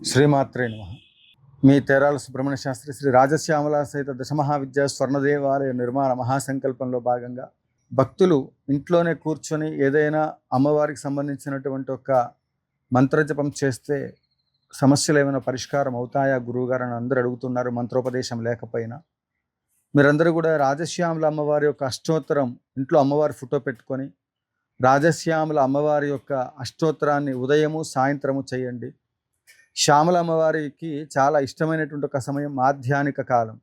శ్రీమాత్రే నమః. మీ తేరాల సుబ్రహ్మణ్య శాస్త్రి శ్రీ రాజశ్యామల సహిత దశమహావిద్యా స్వర్ణదేవాలయ నిర్మాణ మహాసంకల్పంలో భాగంగా భక్తులు ఇంట్లోనే కూర్చొని ఏదైనా అమ్మవారికి సంబంధించినటువంటి ఒక మంత్రజపం చేస్తే సమస్యలు ఏమైనా పరిష్కారం అవుతాయా గురువుగారు అని అందరూ అడుగుతున్నారు. మంత్రోపదేశం లేకపోయినా మీరందరూ కూడా రాజశ్యామల అమ్మవారి యొక్క అష్టోత్తరం ఇంట్లో అమ్మవారి ఫోటో పెట్టుకొని రాజశ్యామల అమ్మవారి యొక్క అష్టోత్తరాన్ని ఉదయము సాయంత్రము చేయండి. శ్యామల అమ్మవారికి చాలా ఇష్టమైనటువంటి ఒక సమయం మాధ్యానిక కాలం,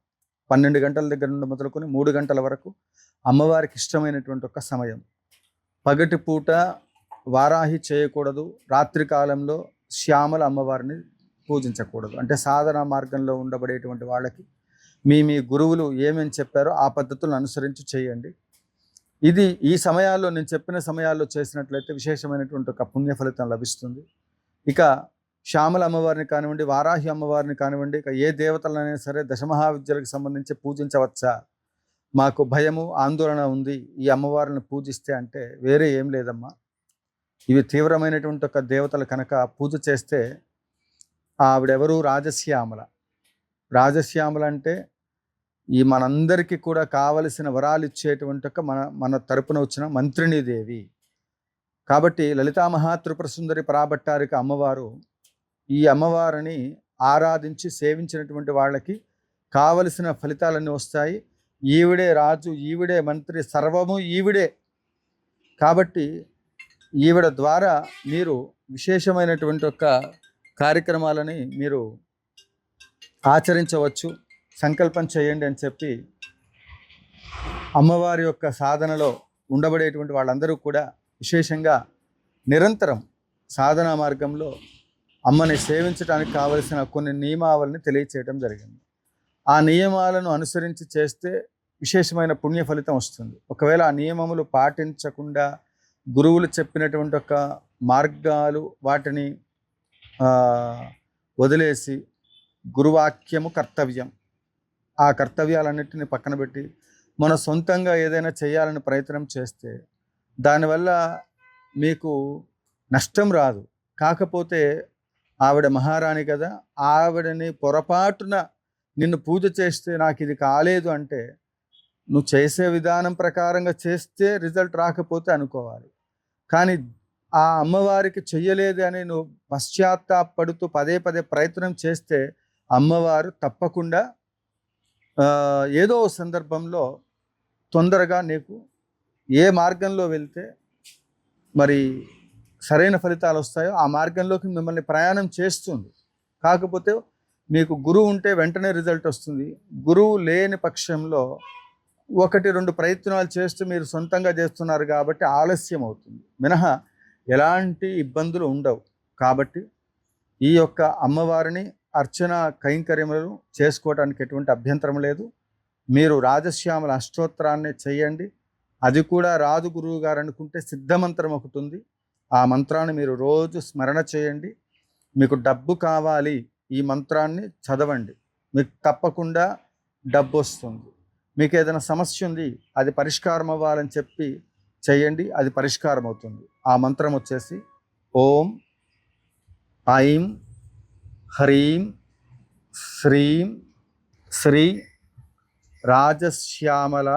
12 గంటల దగ్గర నుండి మొదలుకొని 3 గంటల వరకు అమ్మవారికి ఇష్టమైనటువంటి ఒక సమయం. పగటి పూట వారాహి చేయకూడదు, రాత్రి కాలంలో శ్యామల అమ్మవారిని పూజించకూడదు. అంటే సాధన మార్గంలో ఉండబడేటువంటి వాళ్ళకి మీ గురువులు ఏమేమి చెప్పారో ఆ పద్ధతులను అనుసరించి చేయండి. ఇది ఈ సమయాల్లో నేను చెప్పిన సమయాల్లో చేసినట్లయితే విశేషమైనటువంటి ఒక పుణ్య ఫలితం లభిస్తుంది. ఇక శ్యామల అమ్మవారిని కానివ్వండి, వారాహి అమ్మవారిని కానివ్వండి, ఇక ఏ దేవతలనైనా సరే దశమహావిద్యలకు సంబంధించి పూజించవచ్చా, మాకు భయము ఆందోళన ఉంది ఈ అమ్మవారిని పూజిస్తే అంటే వేరే ఏం లేదమ్మా. ఇవి తీవ్రమైనటువంటి ఒక దేవతలు కనుక పూజ చేస్తే ఆవిడెవరు? రాజశ్యామల. రాజశ్యామల అంటే ఈ మనందరికీ కూడా కావలసిన వరాలు ఇచ్చేటువంటి ఒక మన తరపున వచ్చిన మంత్రిణీదేవి. కాబట్టి లలితా మహాత్రిపుర సుందరి పరాభట్టారిక అమ్మవారు ఈ అమ్మవారిని ఆరాధించి సేవించినటువంటి వాళ్ళకి కావలసిన ఫలితాలన్నీ వస్తాయి. ఈవిడే రాజు, ఈవిడే మంత్రి, సర్వము ఈవిడే. కాబట్టి ఈవిడ ద్వారా మీరు విశేషమైనటువంటి ఒక కార్యక్రమాలని మీరు ఆచరించవచ్చు. సంకల్పం చేయండి అని చెప్పి అమ్మవారి యొక్క సాధనలో ఉండబడేటువంటి వాళ్ళందరూ కూడా విశేషంగా నిరంతరం సాధనా మార్గంలో అమ్మని సేవించడానికి కావలసిన కొన్ని నియమావళిని తెలియచేయడం జరిగింది. ఆ నియమాలను అనుసరించి చేస్తే విశేషమైన పుణ్య ఫలితం వస్తుంది. ఒకవేళ ఆ నియమములు పాటించకుండా గురువులు చెప్పినటువంటి ఒక మార్గాలు వాటిని వదిలేసి గురువాక్యము కర్తవ్యం, ఆ కర్తవ్యాలన్నింటినీ పక్కన పెట్టి మన సొంతంగా ఏదైనా చేయాలని ప్రయత్నం చేస్తే దానివల్ల మీకు నష్టం రాదు. కాకపోతే ఆవిడ మహారాణి కదా, ఆవిడని పొరపాటున నిన్ను పూజ చేస్తే నాకు ఇది కాలేదు అంటే నువ్వు చేసే విధానం ప్రకారంగా చేస్తే రిజల్ట్ రాకపోతే అనుకోవాలి. కానీ ఆ అమ్మవారికి చెయ్యలేదు అని నువ్వు పశ్చాత్తాపడుతూ పదే పదే ప్రయత్నం చేస్తే అమ్మవారు తప్పకుండా ఏదో సందర్భంలో తొందరగా నీకు ఏ మార్గంలో వెళ్తే మరి సరైన ఫలితాలు వస్తాయో ఆ మార్గంలోకి మిమ్మల్ని ప్రయాణం చేస్తుంది. కాకపోతే మీకు గురువు ఉంటే వెంటనే రిజల్ట్ వస్తుంది. గురువు లేని పక్షంలో 1-2 ప్రయత్నాలు చేస్తూ మీరు సొంతంగా చేస్తున్నారు కాబట్టి ఆలస్యం అవుతుంది, మినహా ఎలాంటి ఇబ్బందులు ఉండవు. కాబట్టి ఈ యొక్క అమ్మవారిని అర్చన కైంకర్యములను చేసుకోవడానికి ఎటువంటి అభ్యంతరం లేదు. మీరు రాజశ్యామల అష్టోత్తరాన్ని చేయండి. అది కూడా రాదు గురువు గారు అనుకుంటే సిద్ధమంత్రం ఒకటి ఉంది, ఆ మంత్రాన్ని మీరు రోజు స్మరణ చేయండి. మీకు డబ్బు కావాలి, ఈ మంత్రాన్ని చదవండి, మీకు తప్పకుండా డబ్బు వస్తుంది. మీకు ఏదైనా సమస్య ఉంది అది పరిష్కారం అవ్వాలని చెప్పి చేయండి, అది పరిష్కారం అవుతుంది. ఆ మంత్రం వచ్చేసి ఓం ఐం హ్రీం శ్రీం శ్రీ రాజశ్యామల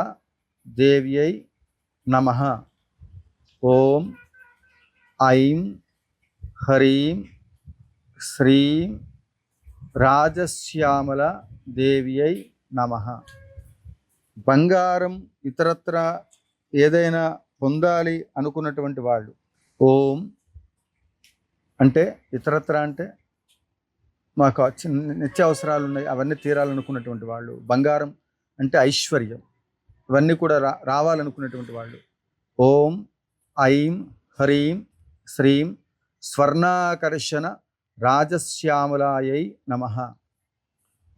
దేవ్యై నమః. ఓం ఐం హ్రీం శ్రీం రాజశ్యామల దేవ్యై నమః. బంగారం ఇతరత్ర ఏదైనా పొందాలి అనుకున్నటువంటి వాళ్ళు ఓం అంటే ఇతరత్ర అంటే మాకు నిత్యావసరాలు ఉన్నాయి అవన్నీ తీరాలనుకున్నటువంటి వాళ్ళు, బంగారం అంటే ఐశ్వర్యం ఇవన్నీ కూడా రావాలనుకున్నటువంటి వాళ్ళు ఓం ఐం హ్రీం శ్రీం స్వర్ణాకర్షణ రాజశ్యామలాయై నమః.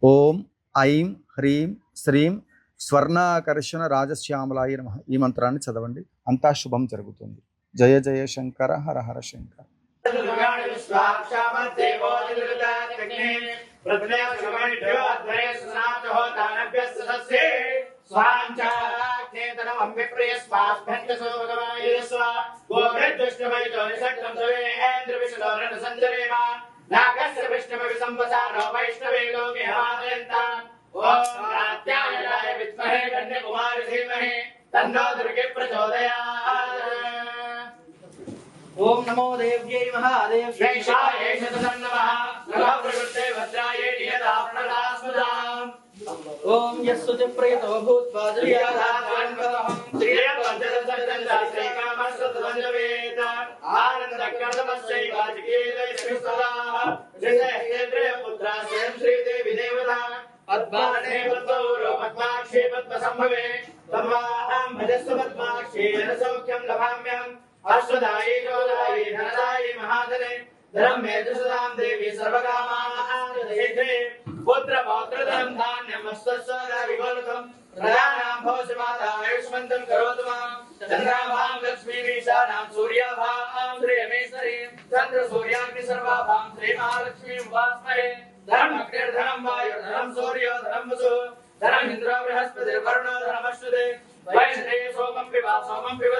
ఓం ఐం హ్రీం శ్రీం స్వర్ణాకర్షణ రాజశ్యామలాయ నమః. ఈ మంత్రాన్ని చదవండి, అంతా శుభం జరుగుతుంది. జయ జయ శంకర, హర హర శంకర. नागस्य विष्णवे संवसारो वैष्णवे लोके हवादयन्ता ओम कात्यायनाय विद्महे कन्याकुमारी धीमहि तन्नो दुर्गे प्रचोदयात्। ओम नमो देव्यै महादेव्यै जैषायै शतधन्वः नमः प्रकृते भद्रायै नियताप्रणदास्मदाम्। ओम यस्सु च प्रयतो भूत्वा श्रियाधात्मन्वहं श्रियपञ्चदशदशकामस्तद्वन्द्वेत आनन्दकर्दमस्यैवाचिकेतैस्मिस्तदाः श्रीदेन्द्रे पुत्रा स्वयं श्रीदेवी देवता पद्माने पद्मौरो पद्माक्षे पद्मसम्भवे तन्वाहं भजस्व पद्माक्षे सौख्यं लभाम्यहम् अश्वदायी जोदायी धनदायी महाधने धर्म मे दशदां देवी सर्वकामाः पुत्र पौत्र धन धान्यम विवोलकम प्रधानां भवसि माता आयुष्मन्तं करोतु मां चन्द्राभां लक्ष्मी ईशानां सूर्याभां श्रीयमेश्वरी चन्द्र सूर्याग्नि सर्वाभां श्री महालक्ष्मी उपास्महे धर्म अग्निर्धनं वायुर्धनं सूर्यो धनं वसु धनं इन्द्रो बृहस्पतिर्वरुणो धनमश्नुते वैश्रे सोमं पिब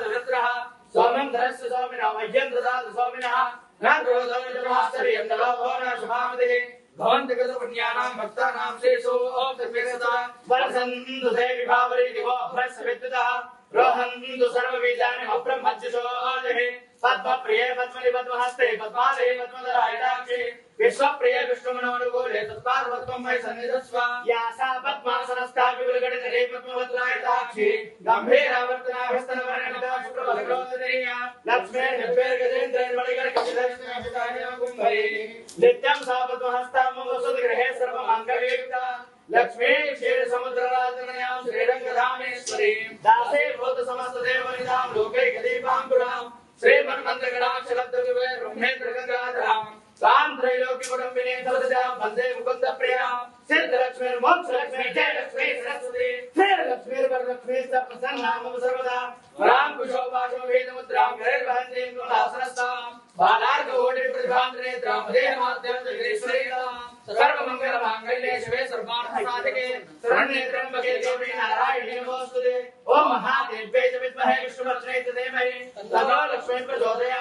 धृत्रः सोमं धरस्य सोमिनो मह्यं ददातु सोमिनः न क्रोधोजमाश्चर्यं नलोभो न शुभामतिः भवन्ति कृतपुण्यानां भक्तानां श्रेषो ओक्तपेक्षता वर्षन्तु देवी भावरी दिवो भ्रष्टविद्युतः रोहन्तु सर्वबीजानि अब्रह्मज्यशो आजहि पद्मप्रिये पद्मनि पद्महस्ते पद्मालये पद्मधरायताक्षि विश्वप्रिये विष्णुमनोनुकूले तत्पादपद्मं मयि सन्निधत्स्व या सा पद्मासनस्था विपुलगणितले पद्मवत्रायताक्षि गम्भीरावर्तनाभिस्तनवर्णनिता शुक्रवस्त्रोदरीया लक्ष्मीर्गजेन्द्रेर्मणिगणकचिदर्शनकुम्भरी नित्यं सा पद्महस्ता मम वसुतगृहे सर्वमङ्गलयुक्ता लक्ष्मी क्षीरसमुद्रराजनयां श्रीरङ्गधामेश्वरी दासे भूत समस्त देवनिधां लोकैकदीपाङ्कुरां श्रीमन्मन्दगणाक्षरब्धविवे ब्रह्मेन्द्रगङ्गाधरां तां त्रैलोक्यकुटुम्बिनीं सर्वदां वन्दे मुकुन्दप्रियां सिद्धलक्ष्मीर्मोक्षलक्ष्मी जयलक्ष्मी सरस्वती श्रीलक्ष्मीर्वरलक्ष्मी प्रसन्ना मम सर्वदा वरां कुशोपाशो वेदमुद्रां गैर्वहन्तीं कमलासनस्तां बालार्ककोटिप्रतिभान्तनेत्रां मदेहमाद्यन्तरीश्वरीतां सर्वमङ्गलमाङ्गल्ये शिवे सर्वार्थसाधिके शरण्ये त्र्यम्बके गौरी नारायणी नमोस्तुते। ओम महादेव्यै च विद्महे विष्णुपत्न्यै च धीमहि तन्नो लक्ष्मी प्रचोदयात्।